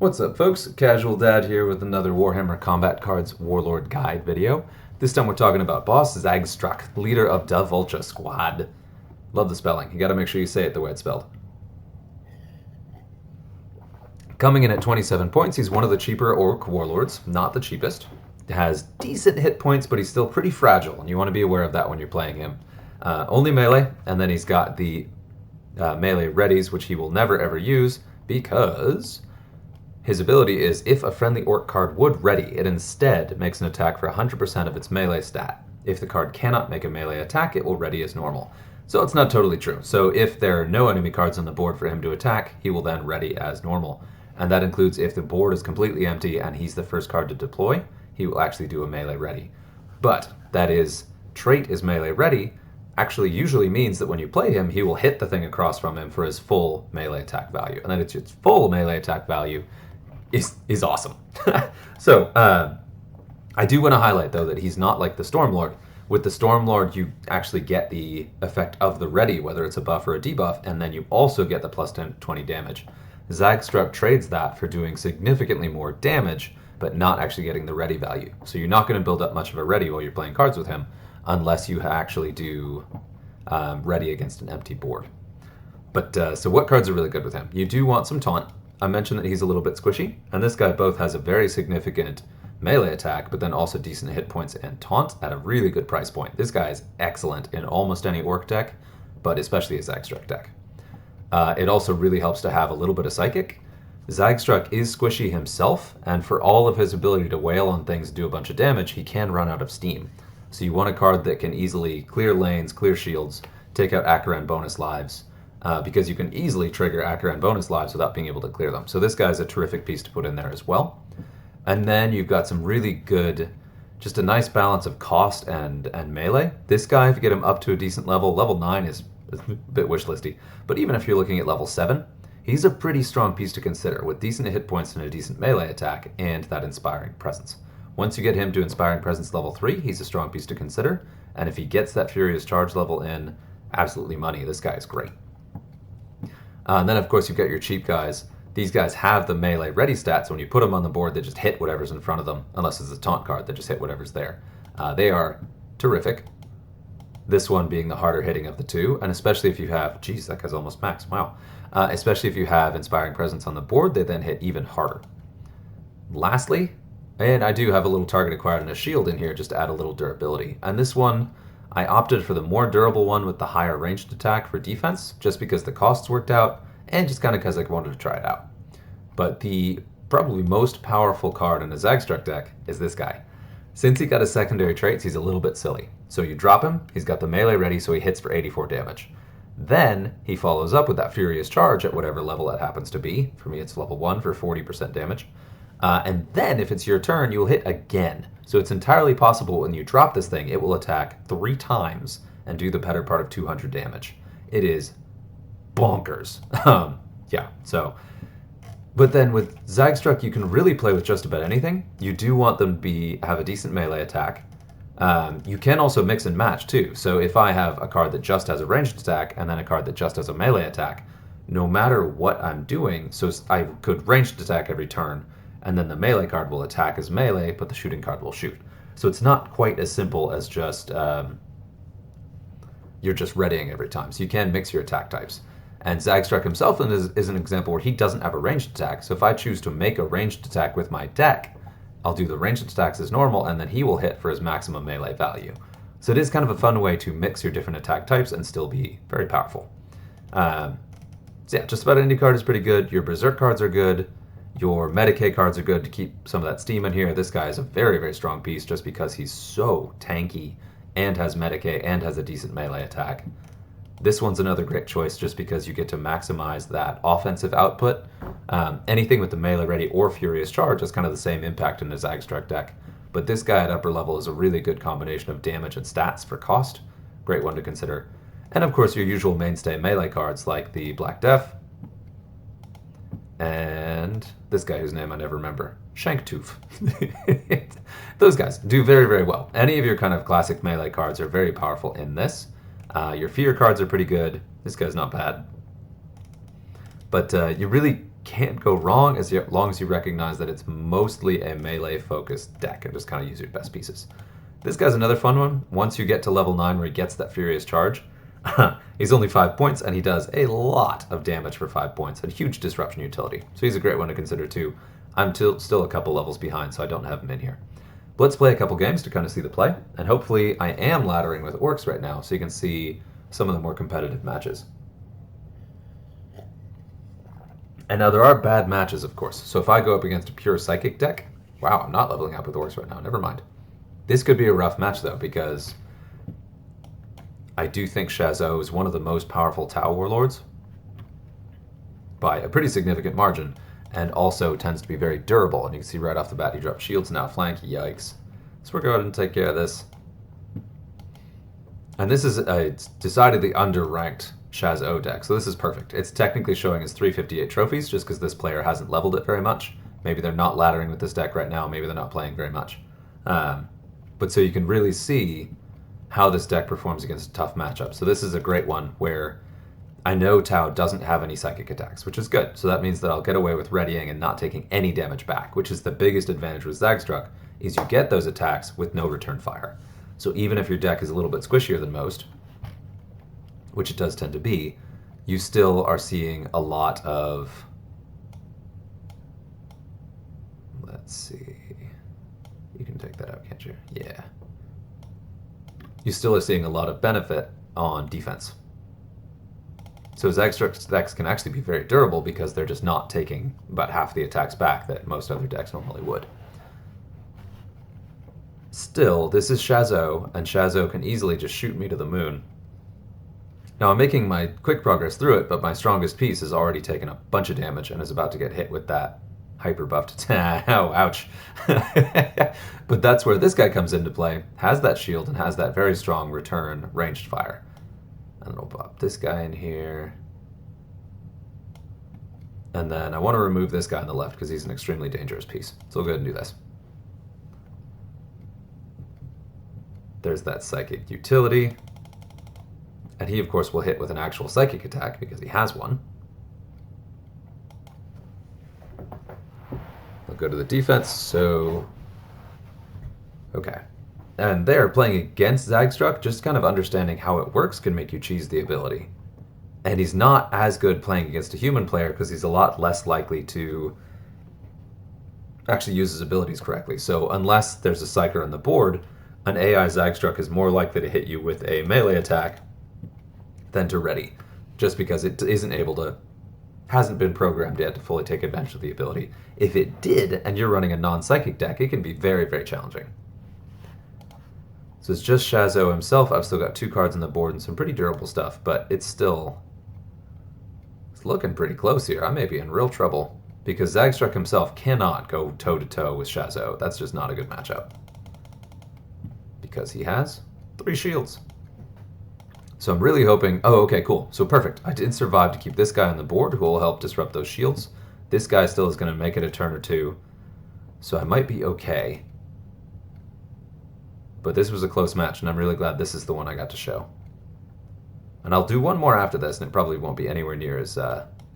What's up, folks? Casual Dad here with another Warhammer Combat Cards Warlord Guide video. This time we're talking about Boss Zagstruk, leader of the Vulcha SKWAD. Love the spelling. You gotta make sure you say it the way it's spelled. Coming in at 27 points, he's one of the cheaper Orc Warlords, not the cheapest. Has decent hit points, but he's still pretty fragile, and you want to be aware of that when you're playing him. Only melee, and then he's got the melee readies, which he will never ever use, because his ability is, if a friendly Orc card would ready, it instead makes an attack for 100% of its melee stat. If the card cannot make a melee attack, it will ready as normal. So it's not totally true. So if there are no enemy cards on the board for him to attack, he will then ready as normal. And that includes if the board is completely empty and he's the first card to deploy, he will actually do a melee ready. But that is, trait is melee ready, actually usually means that when you play him, he will hit the thing across from him for his full melee attack value. And then its full melee attack value is awesome. So, I do want to highlight, though, that he's not like the Stormlord. With the Stormlord, you actually get the effect of the ready, whether it's a buff or a debuff, and then you also get the plus 20 damage. Zagstruk trades that for doing significantly more damage, but not actually getting the ready value. So you're not going to build up much of a ready while you're playing cards with him, unless you actually do ready against an empty board. But so what cards are really good with him? You do want some taunt. I mentioned that he's a little bit squishy, and this guy both has a very significant melee attack, but then also decent hit points and taunt at a really good price point. This guy is excellent in almost any Orc deck, but especially a Zagstruk deck. It also really helps to have a little bit of Psychic. Zagstruk is squishy himself, and for all of his ability to wail on things and do a bunch of damage, he can run out of steam. So you want a card that can easily clear lanes, clear shields, take out Akaran bonus lives, because you can easily trigger Akaran bonus lives without being able to clear them. So this guy's a terrific piece to put in there as well. And then you've got some really good, just a nice balance of cost and melee. This guy, if you get him up to a decent level, level 9 is a bit wish listy, but even if you're looking at level 7, he's a pretty strong piece to consider with decent hit points and a decent melee attack and that Inspiring Presence. Once you get him to Inspiring Presence level 3, he's a strong piece to consider, and if he gets that Furious Charge level in, absolutely money. This guy is great. And then of course you've got your cheap guys. These guys have the melee ready stats. So when you put them on the board, they just hit whatever's in front of them, unless it's a taunt card, they just hit whatever's there. They are terrific. This one being the harder hitting of the two, and especially if you have, geez, that guy's almost max, wow. Especially if you have Inspiring Presence on the board, they then hit even harder. Lastly, and I do have a little target acquired and a shield in here just to add a little durability. And this one, I opted for the more durable one with the higher ranged attack for defense, just because the costs worked out, and just kind of because I wanted to try it out. But the probably most powerful card in a Zagstruk deck is this guy. Since he got his secondary traits, he's a little bit silly. So you drop him, he's got the melee ready, so he hits for 84 damage. Then he follows up with that Furious Charge at whatever level that happens to be. For me, it's level 1 for 40% damage. And then if it's your turn, you'll hit again. So it's entirely possible when you drop this thing, it will attack 3 times and do the better part of 200 damage. It is bonkers. Yeah, so. But then with Zagstruk, you can really play with just about anything. You do want them to have a decent melee attack. You can also mix and match too. So if I have a card that just has a ranged attack and then a card that just has a melee attack, no matter what I'm doing, so I could ranged attack every turn, and then the melee card will attack as melee, but the shooting card will shoot. So it's not quite as simple as just you're just readying every time. So you can mix your attack types. And Zagstruk himself is an example where he doesn't have a ranged attack. So if I choose to make a ranged attack with my deck, I'll do the ranged attacks as normal, and then he will hit for his maximum melee value. So it is kind of a fun way to mix your different attack types and still be very powerful. So yeah, just about any card is pretty good. Your Berserk cards are good. Your Medicae cards are good to keep some of that steam in here. This guy is a very, very strong piece just because he's so tanky and has Medicae and has a decent melee attack. This one's another great choice just because you get to maximize that offensive output. Anything with the melee ready or Furious Charge has kind of the same impact in the Zagstruk deck. But this guy at upper level is a really good combination of damage and stats for cost. Great one to consider. And of course your usual mainstay melee cards like the Black Death, and this guy whose name I never remember, Shanktooth. Those guys do very, very well. Any of your kind of classic melee cards are very powerful in this. Your fear cards are pretty good. This guy's not bad. But you really can't go wrong as long as you recognize that it's mostly a melee-focused deck and just kind of use your best pieces. This guy's another fun one. Once you get to level 9 where he gets that Furious Charge, he's only 5 points and he does a lot of damage for 5 points and huge disruption utility. So he's a great one to consider too. I'm still a couple levels behind, so I don't have him in here. But let's play a couple games to kind of see the play, and hopefully I am laddering with orcs right now so you can see some of the more competitive matches. And now there are bad matches, of course. So if I go up against a pure psychic deck, wow, I'm not leveling up with orcs right now, never mind. This could be a rough match though, because I do think Shazot is one of the most powerful Tau Warlords by a pretty significant margin, and also tends to be very durable. And you can see right off the bat he dropped shields now, flank, yikes. So we're going to take care of this. And this is a decidedly underranked Shazot deck, so this is perfect. It's technically showing as 358 trophies just because this player hasn't leveled it very much. Maybe they're not laddering with this deck right now, maybe they're not playing very much. But so you can really see how this deck performs against a tough matchup. So this is a great one where I know Tau doesn't have any psychic attacks, which is good. So that means that I'll get away with readying and not taking any damage back, which is the biggest advantage with Zagstruk, is you get those attacks with no return fire. So even if your deck is a little bit squishier than most, which it does tend to be, you still are seeing a lot of... Let's see... You can take that out, can't you? Yeah. You still are seeing a lot of benefit on defense. So Zagstruk's decks can actually be very durable because they're just not taking about half the attacks back that most other decks normally would. Still, this is Shazot, and Shazot can easily just shoot me to the moon. Now I'm making my quick progress through it, but my strongest piece has already taken a bunch of damage and is about to get hit with that hyper buffed. Ow, ouch. But that's where this guy comes into play, has that shield and has that very strong return ranged fire. And I'll pop this guy in here. And then I want to remove this guy on the left because he's an extremely dangerous piece. So we'll go ahead and do this. There's that psychic utility. And he, of course, will hit with an actual psychic attack because he has one. I'll go to the defense, so... Okay. And there, playing against Zagstruk, just kind of understanding how it works can make you cheese the ability. And he's not as good playing against a human player because he's a lot less likely to actually use his abilities correctly. So unless there's a Psyker on the board, an AI Zagstruk is more likely to hit you with a melee attack than to ready, just because it hasn't been programmed yet to fully take advantage of the ability. If it did, and you're running a non-psychic deck, it can be very, very challenging. So it's just Shazot himself. I've still got 2 cards on the board and some pretty durable stuff, but it's looking pretty close here. I may be in real trouble, because Zagstruk himself cannot go toe-to-toe with Shazot. That's just not a good matchup. Because he has 3 shields. So I'm really hoping... Oh, okay, cool. So perfect. I did survive to keep this guy on the board, who will help disrupt those shields. This guy still is going to make it a turn or 2, so I might be okay. But this was a close match, and I'm really glad this is the one I got to show. And I'll do one more after this, and it probably won't be anywhere near as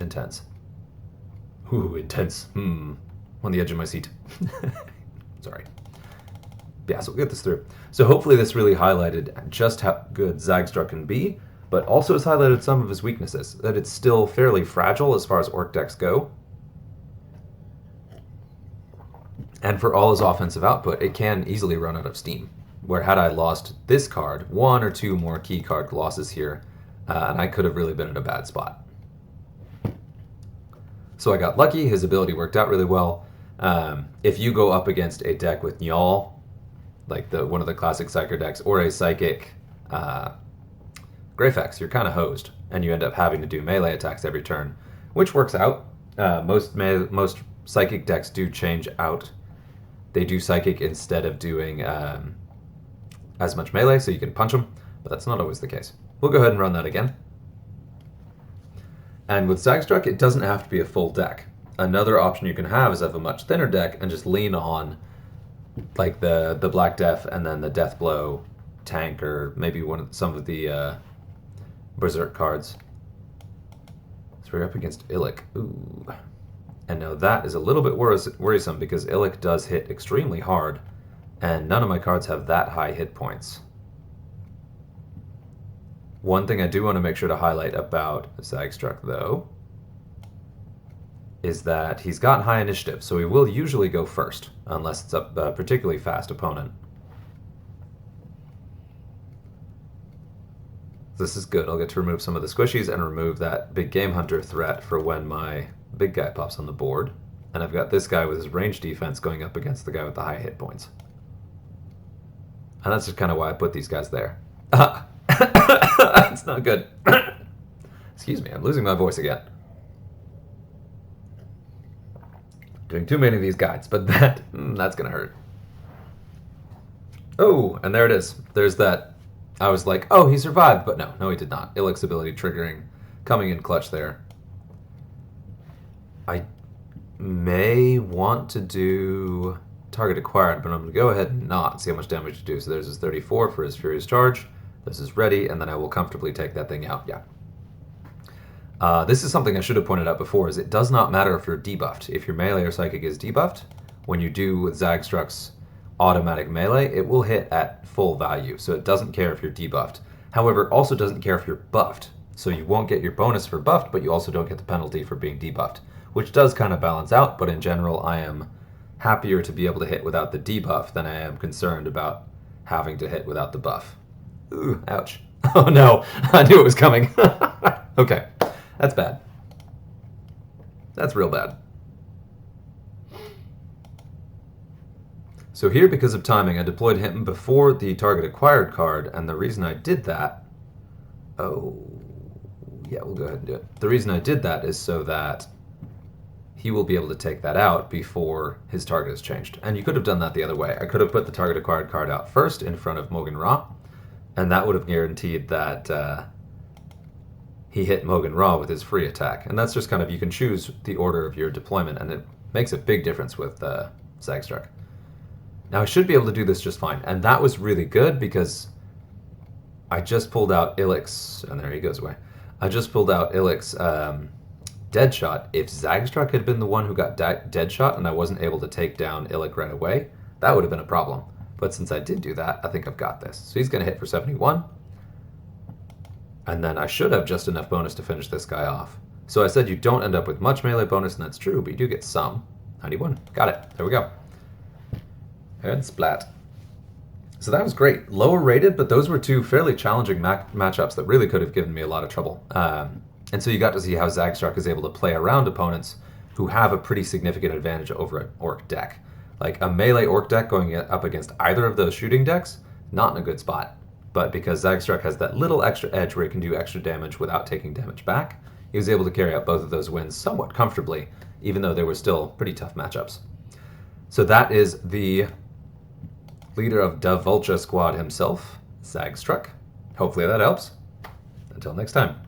intense. Ooh, intense. On the edge of my seat. Sorry. Yeah, so we'll get this through. So hopefully this really highlighted just how good Zagstruk can be, but also has highlighted some of his weaknesses, that it's still fairly fragile as far as orc decks go. And for all his offensive output, it can easily run out of steam. Where had I lost this card, 1 or 2 more key card losses here, and I could have really been in a bad spot. So I got lucky, his ability worked out really well. If you go up against a deck with Njal, like one of the classic Psyker decks, or a Psychic Greyfax, you're kind of hosed, and you end up having to do melee attacks every turn, which works out. Most Psychic decks do change out. They do Psychic instead of doing as much melee, so you can punch them, but that's not always the case. We'll go ahead and run that again. And with Zagstruk, it doesn't have to be a full deck. Another option you can have is have a much thinner deck and just lean on like the Black Death and then the Death Blow tank, or maybe some of the Berserk cards. So we're up against Illic. Ooh. And now that is a little bit worrisome because Illic does hit extremely hard, and none of my cards have that high hit points. One thing I do want to make sure to highlight about Zagstruk, though, is that he's got high initiative, so he will usually go first, unless it's a particularly fast opponent. This is good. I'll get to remove some of the squishies and remove that big game hunter threat for when my big guy pops on the board. And I've got this guy with his range defense going up against the guy with the high hit points. And that's just kind of why I put these guys there. It's not good. Excuse me, I'm losing my voice again. Doing too many of these guides, but that's gonna hurt. Oh, and there it is. There's that. I was like, oh, he survived, but no, he did not. Illic's ability triggering, coming in clutch there. I may want to do target acquired, but I'm going to go ahead and not see how much damage to do. So there's his 34 for his Furious Charge. This is ready, and then I will comfortably take that thing out. Yeah. This is something I should have pointed out before, is it does not matter if you're debuffed. If your melee or psychic is debuffed, when you do with Zagstruk's automatic melee, it will hit at full value, so it doesn't care if you're debuffed. However, it also doesn't care if you're buffed. So you won't get your bonus for buffed, but you also don't get the penalty for being debuffed, which does kind of balance out, but in general, I am happier to be able to hit without the debuff than I am concerned about having to hit without the buff. Ooh, ouch. Oh no, I knew it was coming. Okay, that's bad. That's real bad. So here, because of timing, I deployed him before the target acquired card, and the reason I did that... Oh, yeah, we'll go ahead and do it. The reason I did that is so that he will be able to take that out before his target is changed. And you could have done that the other way. I could have put the target acquired card out first in front of Mogan Ra, and that would have guaranteed that he hit Mogan Ra with his free attack. And that's just kind of, you can choose the order of your deployment, and it makes a big difference with Zagstruk. Now I should be able to do this just fine, and that was really good because I just pulled out Illic's, and there he goes away. I just pulled out Illic's Deadshot. If Zagstruk had been the one who got Deadshot and I wasn't able to take down Illic right away, that would have been a problem. But since I did do that, I think I've got this. So he's going to hit for 71. And then I should have just enough bonus to finish this guy off. So I said you don't end up with much melee bonus, and that's true, but you do get some. 91. Got it. There we go. And splat. So that was great. Lower rated, but those were two fairly challenging matchups that really could have given me a lot of trouble. And so you got to see how Zagstruk is able to play around opponents who have a pretty significant advantage over an orc deck. Like a melee orc deck going up against either of those shooting decks, not in a good spot. But because Zagstruk has that little extra edge where he can do extra damage without taking damage back, he was able to carry out both of those wins somewhat comfortably, even though they were still pretty tough matchups. So that is the leader of the Vulcha SKWAD himself, Zagstruk. Hopefully that helps. Until next time.